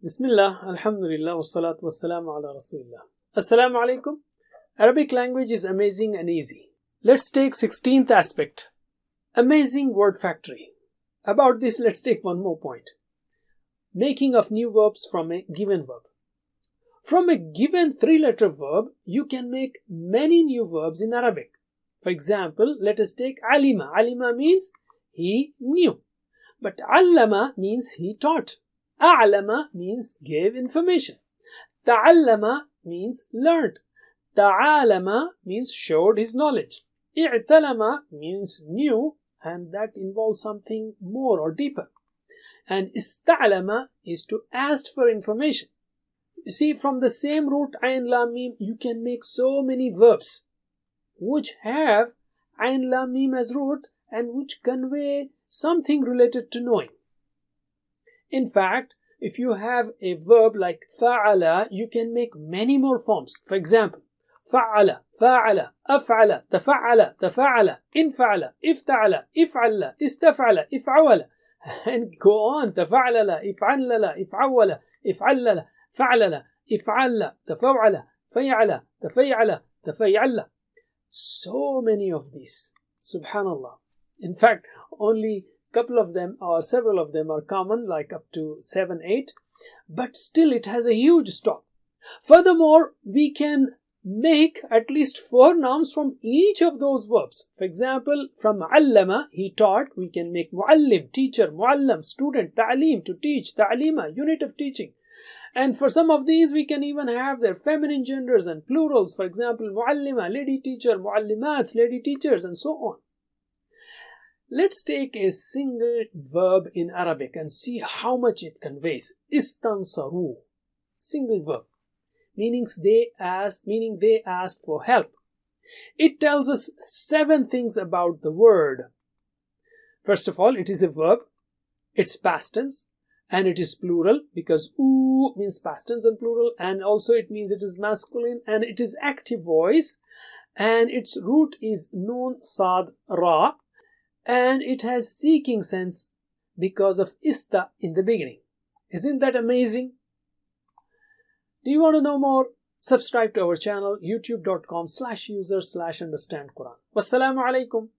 Bismillah, Alhamdulillah, wassalatu wassalamu ala Rasulillah. Assalamu alaikum. Arabic language is amazing and easy. Let's take 16th aspect. Amazing word factory. About this, let's take one more point. Making of new verbs from a given verb. From a given three-letter verb, you can make many new verbs in Arabic. For example, let us take alima. Alima means he knew. But allama means he taught. A'lama means gave information. Ta'allama means learned. Ta'alama means showed his knowledge. I'talama means knew, and that involves something more or deeper. And ista'lama is to ask for information. You see, from the same root ayn lam mim, you can make so many verbs which have ayn lam mim as root and which convey something related to knowing. In fact, if you have a verb like fa'ala, you can make many more forms. For example, fa'ala, fa'ala, af'ala, tafa'ala, tafa'ala, infa'ala, ifta'ala, if'alla, istaf'ala, if'awala, and go on. Tafa'ala, if'allala, if'awala, if'allala, fa'lala, if'alla, tafa'ala, fay'ala, tafay'ala, tafay'alla. So many of these. Subhanallah. In fact, only couple of them or several of them are common, like up to 7, 8, but still it has a huge stock. Furthermore, we can make at least 4 nouns from each of those verbs. For example, from allama, he taught, we can make muallim, teacher, muallam, student, ta'aleem, to teach, ta'aleema, unit of teaching. And for some of these, we can even have their feminine genders and plurals. For example, muallima, lady teacher, muallimats, lady teachers, and so on. Let's take a single verb in Arabic and see how much it conveys. Istansaru, single verb, meaning they asked for help. It tells us 7 things about the word. First of all, it is a verb, it's past tense, and it is plural because oo means past tense and plural, and also it means it is masculine, and it is active voice, and its root is nun sad ra, and it has seeking sense because of ista in the beginning. Isn't that amazing? Do you want to know more? Subscribe to our channel youtube.com/user/understandquran. Wassalamu alaikum.